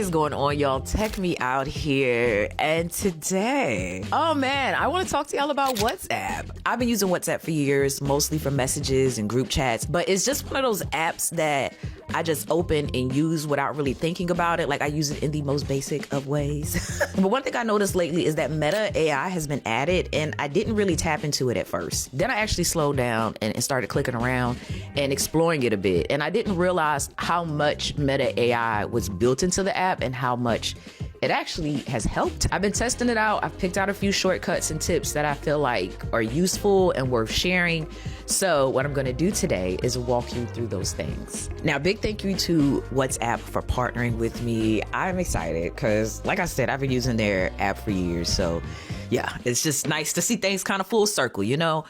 is going on, y'all? Tech Me Out here. And today, oh man, I want to talk to y'all about WhatsApp. I've been using WhatsApp for years, mostly for messages and group chats, but it's just one of those apps that I just open and use without really thinking about it. Like, I use it in the most basic of ways. But one thing I noticed lately is that Meta AI has been added, and I didn't really tap into it at first. Then I actually slowed down and started clicking around and exploring it a bit. And I didn't realize how much Meta AI was built into the app and how much it actually has helped. I've been testing it out. I've picked out a few shortcuts and tips that I feel like are useful and worth sharing. So what I'm gonna do today is walk you through those things. Now, big thank you to WhatsApp for partnering with me. I'm excited because, like I said, I've been using their app for years. So yeah, it's just nice to see things kind of full circle, you know?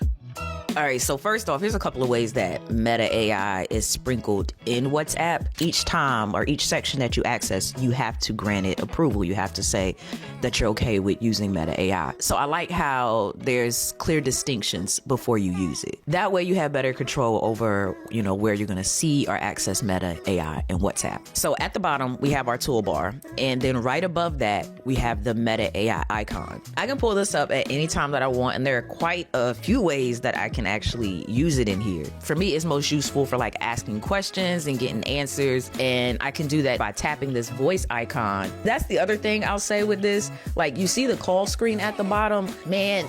All right, so first off, here's a couple of ways that Meta AI is sprinkled in WhatsApp. Each time or each section that you access, you have to grant it approval. You have to say that you're okay with using Meta AI. So I like how there's clear distinctions before you use it. That way you have better control over, you know, where you're gonna see or access Meta AI in WhatsApp. So at the bottom, we have our toolbar, and then right above that, we have the Meta AI icon. I can pull this up at any time that I want, and there are quite a few ways that I can actually use it in here. For me, it's most useful for like asking questions and getting answers, and I can do that by tapping this voice icon. That's the other thing I'll say with this. Like, you see the call screen at the bottom, man,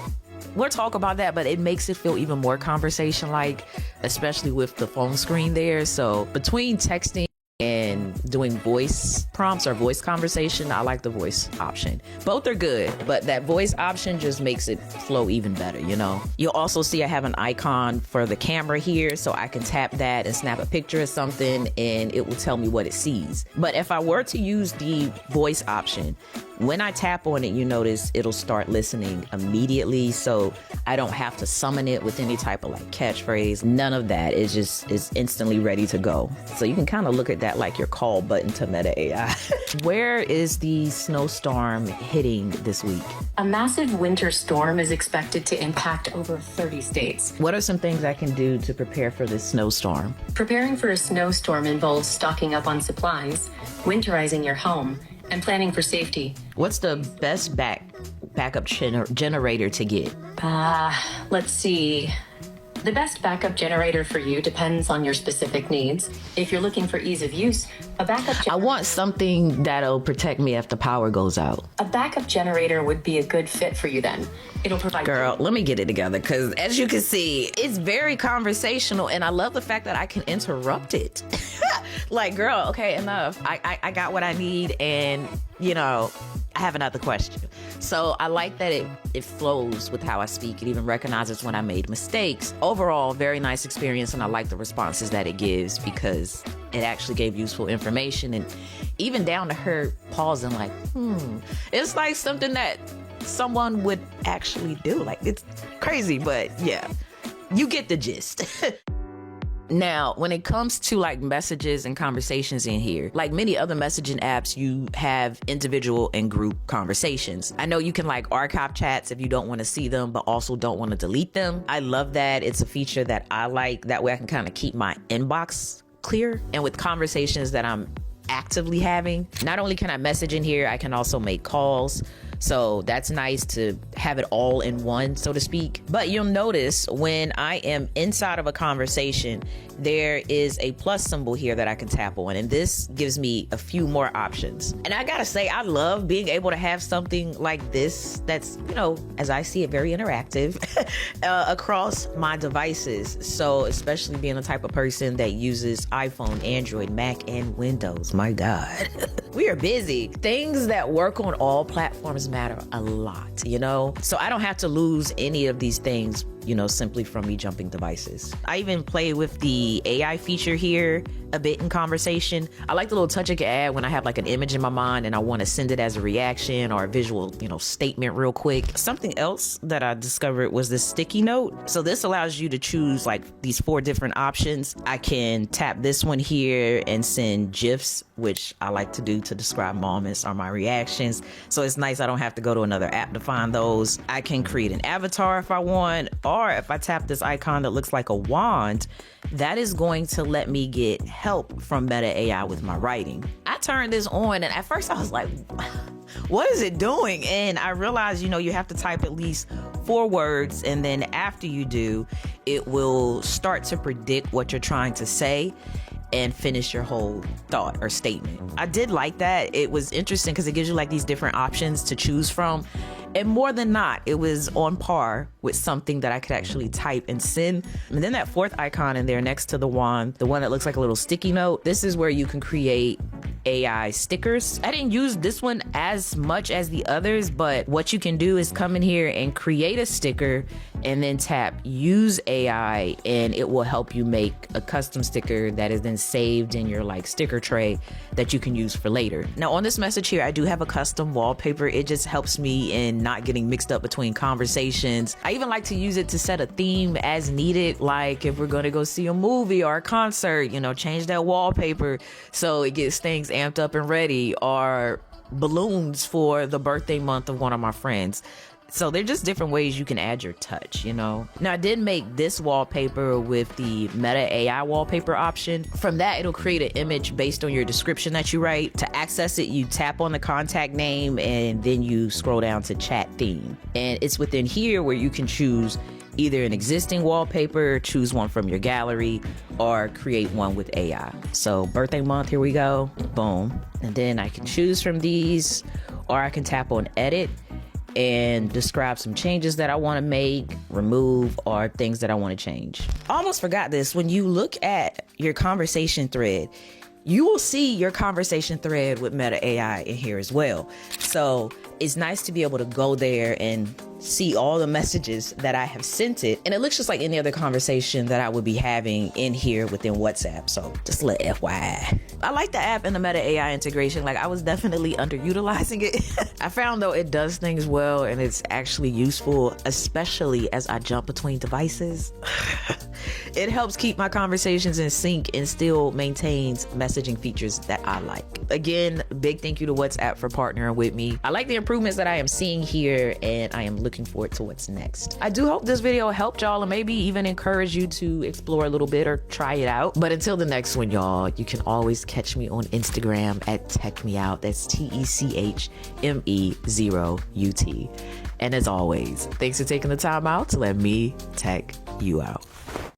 we'll talk about that, but it makes it feel even more conversation-like, especially with the phone screen there. So between texting and doing voice prompts or voice conversation, I like the voice option. Both are good, but that voice option just makes it flow even better, you know? You'll also see I have an icon for the camera here, so I can tap that and snap a picture of something and it will tell me what it sees. But if I were to use the voice option, when I tap on it, you notice it'll start listening immediately, so I don't have to summon it with any type of like catchphrase. None of that. It just is instantly ready to go. So you can kind of look at that like your call button to Meta AI. Where is the snowstorm hitting this week? A massive winter storm is expected to impact over 30 states. What are some things I can do to prepare for this snowstorm? Preparing for a snowstorm involves stocking up on supplies, winterizing your home, and planning for safety. What's the best backup generator to get? Let's see. The best backup generator for you depends on your specific needs. If you're looking for ease of use, a backup I want something that'll protect me if the power goes out. A backup generator would be a good fit for you then. It'll provide... Girl, let me get it together, because as you can see, it's very conversational, and I love the fact that I can interrupt it. Like, girl, okay, enough. I got what I need, and, you know, I have another question. So I like that it flows with how I speak. It even recognizes when I made mistakes. Overall, very nice experience, and I like the responses that it gives because it actually gave useful information, and even down to her pausing like, It's like something that someone would actually do. Like, it's crazy, but yeah, you get the gist. Now, when it comes to like messages and conversations in here, like many other messaging apps, you have individual and group conversations. I know you can like archive chats if you don't want to see them, but also don't want to delete them. I love that. It's a feature that I like. That way I can kind of keep my inbox clear. And with conversations that I'm actively having, not only can I message in here, I can also make calls. So that's nice to have it all in one, so to speak. But you'll notice when I am inside of a conversation, there is a plus symbol here that I can tap on, and this gives me a few more options. And I gotta say, I love being able to have something like this that's, you know, as I see it, very interactive across my devices. So especially being the type of person that uses iPhone, Android, Mac, and Windows, my God. We are busy. Things that work on all platforms matter a lot, you know? So I don't have to lose any of these things, you know, simply from me jumping devices. I even play with the AI feature here a bit in conversation. I like the little touch it can add when I have like an image in my mind and I want to send it as a reaction or a visual, you know, statement real quick. Something else that I discovered was this sticky note. So this allows you to choose like these 4 different options. I can tap this one here and send GIFs, which I like to do to describe moments or my reactions. So it's nice I don't have to go to another app to find those. I can create an avatar if I want, or if I tap this icon that looks like a wand, that is going to let me get help from Meta AI with my writing. I turned this on and at first I was like, what is it doing? And I realized, you have to type at least 4 words, and then after you do, it will start to predict what you're trying to say and finish your whole thought or statement. I did like that. It was interesting because it gives you like these different options to choose from. And more than not, it was on par with something that I could actually type and send. And then that 4th icon in there next to the wand, the one that looks like a little sticky note, this is where you can create AI stickers. I didn't use this one as much as the others, but what you can do is come in here and create a sticker and then tap use AI, and it will help you make a custom sticker that is then saved in your like sticker tray that you can use for later. Now on this message here, I do have a custom wallpaper. It just helps me in not getting mixed up between conversations. I even like to use it to set a theme as needed. Like if we're going to go see a movie or a concert, change that wallpaper so it gets things amped up and ready, or balloons for the birthday month of one of my friends. So they're just different ways you can add your touch, Now I did make this wallpaper with the Meta AI wallpaper option. From that, it'll create an image based on your description that you write. To access it, you tap on the contact name and then you scroll down to chat theme. And it's within here where you can choose either an existing wallpaper, choose one from your gallery, or create one with AI. So birthday month, here we go, boom. And then I can choose from these, or I can tap on edit and describe some changes that I want to make, remove, or things that I want to change. Almost forgot this. When you look at your conversation thread, you will see your conversation thread with Meta AI in here as well. So it's nice to be able to go there and see all the messages that I have sent it. And it looks just like any other conversation that I would be having in here within WhatsApp. So just a little FYI. I like the app and the Meta AI integration. Like I was definitely underutilizing it. I found though it does things well and it's actually useful, especially as I jump between devices. It helps keep my conversations in sync and still maintains messaging features that I like. Again, big thank you to WhatsApp for partnering with me. I like the improvements that I am seeing here and I am looking forward to what's next. I do hope this video helped y'all and maybe even encourage you to explore a little bit or try it out. But until the next one, y'all, you can always catch me on Instagram at TechMeOut. That's TECHME0UT. And as always, thanks for taking the time out to let me tech you out.